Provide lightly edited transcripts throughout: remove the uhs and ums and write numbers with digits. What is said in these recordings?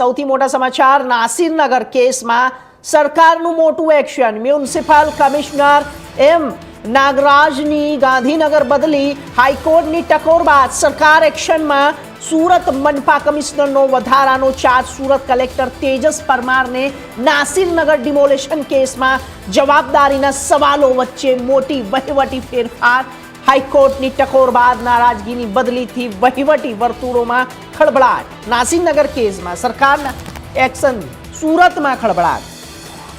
સૌથી મોટા સમાચાર નાસિરનગર કેસમાં સરકારનું મોટું એક્શન મ્યુનિસિપલ કમિશનર એમ નાગરાજની ગાંધીનગર બદલી હાઈકોર્ટની ટકોર બાદ સરકાર એક્શનમાં સુરત મનપા કમિશનરનો વધારાનો ચાર્જ સુરત કલેક્ટર તેજસ પરમારને નાસિરનગર ડિમોલેશન કેસમાં જવાબદારીના સવાલો વચ્ચે મોટી વહીવટી ફેરફાર હાઈકોર્ટની ટકોર બાદ નારાજગીની બદલીથી વહીવટી વર્તુળોમાં ખળભળાટ નાસિરનગર કેસમાં સરકારના એક્શન સુરતમાં ખળભળાટ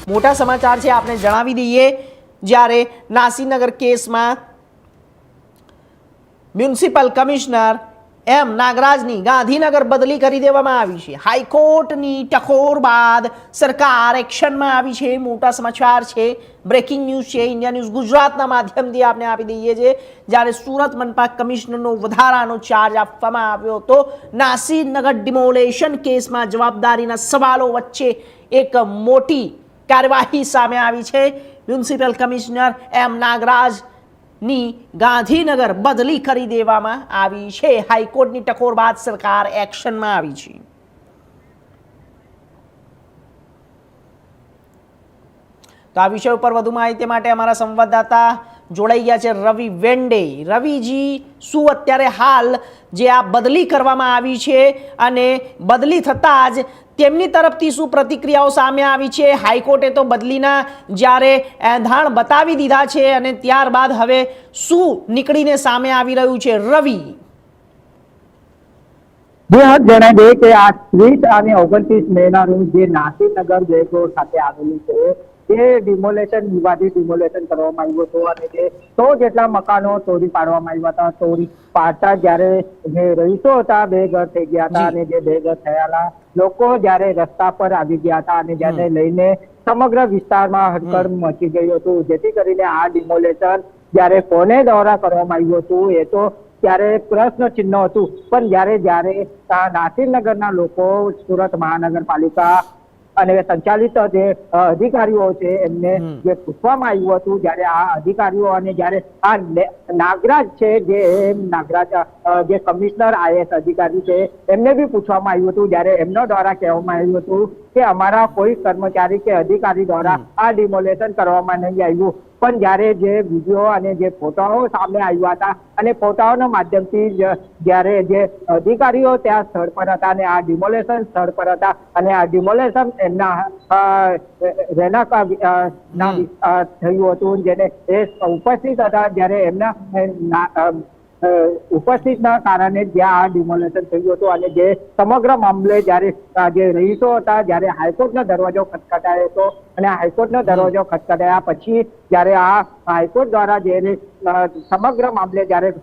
મોટા સમાચાર છે આપણે જણાવી દઈએ જ્યારે નાસિરનગર કેસમાં મ્યુનિસિપલ કમિશનર એમ નાગરાજની ગાંધીનગર બદલી કરી દેવામાં આવી છે હાઈકોર્ટની ટકોર બાદ સરકાર એક્શનમાં આવી છે મોટા સમાચાર છે બ્રેકિંગ ન્યૂઝ છે ઇન્ડિયા ન્યૂઝ ગુજરાતના માધ્યમથી આપણે આપી દઈએ છીએ જ્યારે સુરત મનપા કમિશનરનો વધારાનો ચાર્જ આપવામાં આવ્યો હતો નાસિરનગર ડિમોલેશન કેસમાં જવાબદારીના સવાલો વચ્ચે એક મોટી કાર્યવાહી સામે આવી છે મ્યુનિસિપલ કમિશનર એમ નાગરાજ ની ગાંધીનગર બદલી કરી દેવામાં આવી છે હાઈકોર્ટની ટકોર બાદ સરકાર એક્શનમાં આવી છે તો આ વિષય ઉપર વધુ માહિતી માટે અમારા સંવાદદાતા જોડાઈ ગયા છે રવિ વેન્ડે રવિજી શું અત્યારે હાલ જે આ બદલી કરવામાં આવી છે અને બદલી થતાં જ તેમની તરફથી શું પ્રતિક્રિયાઓ સામે આવી છે હાઈકોર્ટે તો બદલીના જ્યારે એંધાણ બતાવી દીધા છે અને ત્યારબાદ હવે શું નીકળીને સામે આવી રહ્યું છે રવિ જણાવી દઈએ કે આ 30 અને 29 મેના રોજ જે નાસિરનગર બેગો સાથે આવેલું છે તે ડિમોલેશન વિવાદિત ડિમોલેશન કરવામાં આવ્યું હતું અને જે 100 જેટલા મકાનો તોડી પાડવામાં આવ્યા હતા તોડી પાડતા જ્યારે જે રહીશો હતા બે ઘર થઈ ગયા હતા અને જે બે ઘર થયેલા લોકો જ્યારે રસ્તા પર આવી ગયા હતા અને જેને લઈને સમગ્ર વિસ્તારમાં હડકંપ મચી ગયું હતું જેથી કરીને આ ડિમોલેશન જ્યારે કોને દ્વારા કરવામાં આવ્યું હતું એ તો ત્યારે પ્રશ્ન ચિહ્ન હતું પણ જ્યારે નાસિરનગરના લોકો સુરત મહાનગરપાલિકા અને સંચાલિત જે અધિકારીઓ છે એમને જે પૂછવામાં આવ્યું હતું જ્યારે આ અધિકારીઓ અને જ્યારે આ નાગરાજ છે જે નાગરાજ જે કમિશનર આઈએસ અધિકારી છે એમને બી પૂછવામાં આવ્યું હતું જ્યારે એમના દ્વારા કહેવામાં આવ્યું હતું કે અમારા કોઈ કર્મચારી કે અધિકારી દ્વારા આ ડિમોલેશન કરવામાં નહીં આવ્યું પણ જ્યારે જે વિડીયો અને જે ફોટાઓ સામે આવ્યા હતા અને ફોટાઓના માધ્યમથી જ્યારે જે અધિકારીઓ ત્યાં સ્થળ પર હતા અને આ ડિમોલેશન સ્થળ પર હતા અને આ ડિમોલેશન એમના રહેણાંક થયું હતું જેને એ ઉપસ્થિત હતા જ્યારે એમના ઉપસ્થિતના કારણે જ્યાં આ ડિમોલેશન થયું હતું અને જે સમગ્ર મામલે જ્યારે જે રહીશો હતા જ્યારે હાઈકોર્ટનો દરવાજો ખટખટાયો હતો અને હાઈકોર્ટનો દરવાજો ખટખટાયા પછી જ્યારે આ હાઈકોર્ટ દ્વારા જે સમગ્ર મામલે જ્યારે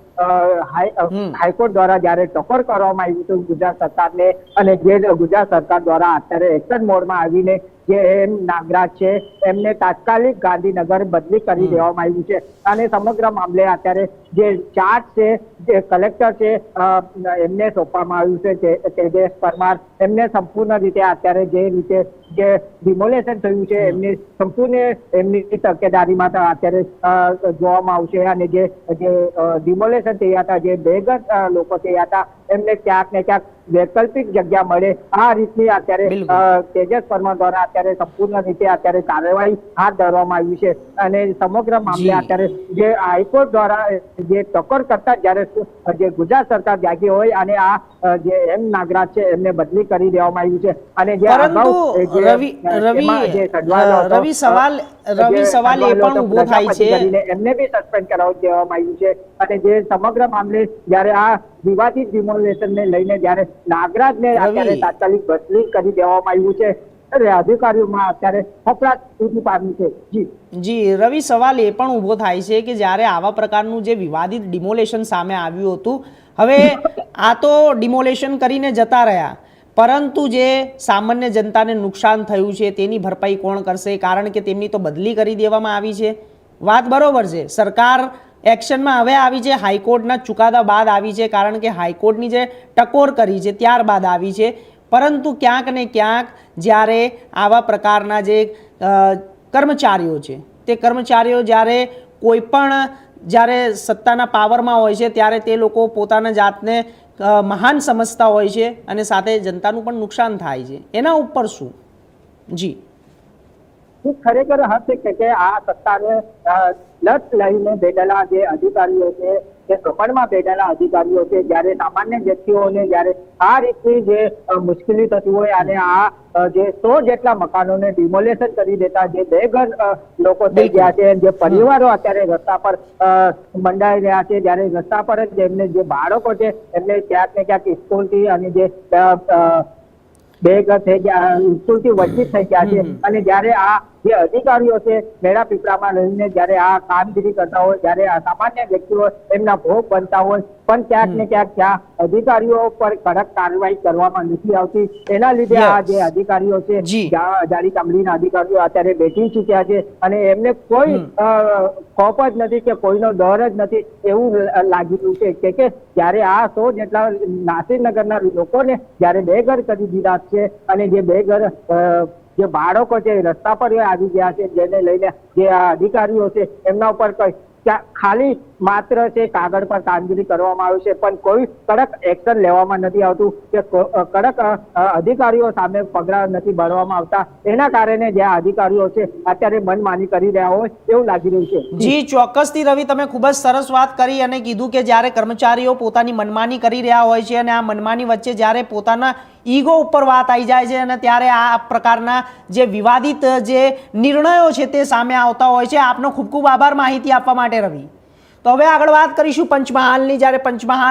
હાઈકોર્ટ દ્વારા જ્યારે ટકોર કરવામાં આવ્યું હતું ગુજરાત સરકારને અને જે ગુજરાત સરકાર દ્વારા અત્યારે એક્શન મોડમાં આવીને જે એમ નાગરાજ છે એમને તાત્કાલિક ગાંધીનગર બદલી કરી દેવામાં આવ્યું છે અને સમગ્ર મામલે અત્યારે જે ચાર્જ છે જે કલેક્ટર છે એમને સોંપવામાં આવ્યું છે તેજસ પરમાર એમને સંપૂર્ણ રીતે અત્યારે જે રીતે જે ડિમોલેશન થયું છે એમની સંપૂર્ણ એમની તકેદારીમાં અત્યારે જોવામાં આવશે અને જે ડિમોલેશન થયા હતા જે બેઘર લોકો થયા હતા એમને ક્યાંક ને ક્યાંક વૈકલ્પિક જગ્યા મળે આ રીતની અત્યારે તેજસ પરમાર દ્વારા અત્યારે સંપૂર્ણ રીતે અત્યારે કાર્યવાહી હાથ ધરવામાં આવી છે અને સમગ્ર મામલે અત્યારે જે હાઈકોર્ટ દ્વારા જે ટકોર કરતા જ્યારે જે ગુજરાત સરકાર જાગી હોય અને આ જે એમ નાગરાજ છે એમને બદલી કરી દેવામાં આવ્યું છે અને જે રવિ સવાલ એ પણ ઉભો થાય છે એમને બી સસ્પેન્ડ કરાવી દેવામાં આવ્યું છે અને જે સમગ્ર મામલે જ્યારે આ વિવાદિત ડિમોલેશન ને લઈને જ્યારે નાગરાજને અત્યારે તાત્કાલિક બદલી કરી દેવામાં આવ્યું છે અધિકારીઓમાં અત્યારે ફફડાટ તૂટી પાડ્યું છે જી રવિ સવાલ એ પણ ઉભો થાય છે કે જ્યારે આવા પ્રકારનું જે વિવાદિત ડિમોલેશન સામે આવ્યું હતું હવે આ તો ડિમોલેશન કરીને જતા રહ્યા પરંતુ જે સામાન્ય જનતાને નુકસાન થયું છે તેની ભરપાઈ કોણ કરશે કારણ કે તેમની તો બદલી કરી દેવામાં આવી છે વાત બરોબર છે સરકાર એક્શનમાં હવે આવી છે હાઈકોર્ટના ચુકાદા બાદ આવી છે કારણ કે હાઈકોર્ટની જે ટકોર કરી છે ત્યારબાદ આવી છે પરંતુ ક્યાંક ને ક્યાંક જ્યારે આવા પ્રકારના જે કર્મચારીઓ છે તે કર્મચારીઓ જ્યારે કોઈ પણ જ્યારે સત્તાના પાવરમાં હોય છે ત્યારે તે લોકો પોતાના જાતને મહાન સમજતા હોય છે અને સાથે જનતાનું પણ નુકસાન થાય છે, એના ઉપર શું? જી ખરેખર હશે કે આ સત્તાને લત લઈને બેઠેલા જે અધિકારીઓ છે, જે દમણમાં બેઠેલા અધિકારીઓ છે, જ્યારે સામાન્ય વ્યક્તિઓને જ્યારે આ રીતની જે મુશ્કેલી થતી હોય અને આ જે 100 જેટલા મકાનોને ડિમોલેશન કરી દેતા જે બેઘર લોકો થઈ ગયા છે, જે પરિવારો અત્યારે રસ્તા પર મંડાઈ રહ્યા છે, જ્યારે રસ્તા પર જ એમને જે બાળકો છે એમને ક્યાંક ને ક્યાંક સ્કૂલથી અને જે બેઘર થઈ ગયા, સ્કૂલથી વંચિત થઈ ગયા છે, અને જ્યારે આ જે અધિકારીઓ છે મેળા પીપળામાં રહીને જ્યારે આ કામગીરી કરતા હોય, જ્યારે આ સામાન્ય વ્યક્તિઓ એમના ભોગ બનતા હોય, પણ ક્યાંક ને ક્યાંક ત્યાં અધિકારીઓ પર કડક કાર્યવાહી કરવામાં નથી આવતી. એના લીધે આ જે અધિકારીઓ છે, જાડી ચામડીના અધિકારીઓ અત્યારે બેઠી ચૂક્યા છે અને એમને કોઈ ખોફ જ નથી કે કોઈનો ડર જ નથી એવું લાગી રહ્યું છે કે જ્યારે આ 100 જેટલા નાસિરનગરના લોકોને જ્યારે બેઘર કરી દીધા છે અને જે બેઘર જે બાળકો છે રસ્તા પર આવી ગયા છે, જેને લઈને જે આ અધિકારીઓ છે એમના ઉપર ખાલી માત્ર છે કાગળ પર કામગીરી કરવામાં આવે છે, પણ કોઈ કડક એક્શન લેવામાં નથી આવતું કે કડક અધિકારીઓ સામે પગલાં નથી ભરવામાં આવતા. એના કારણે જે અધિકારીઓ છે અત્યારે મનમાની કરી રહ્યા હોય એવું લાગી રહ્યું છે. જી ચોક્કસથી રવિ, તમે ખૂબ જ સરસ વાત કરી અને કીધું કે જ્યારે કર્મચારીઓ પોતાની મનમાની કરી રહ્યા હોય છે અને આ મનમાની વચ્ચે જ્યારે પોતાના ઈગો ઉપર વાત આવી જાય છે અને ત્યારે આ પ્રકારના જે વિવાદિત જે નિર્ણયો છે તે સામે આવતા હોય છે. આપનો ખૂબ ખૂબ આભાર માહિતી આપવા માટે રવિ. તો હવે આગળ વાત કરીશું પંચમહાલની. જ્યારે પંચમહાલ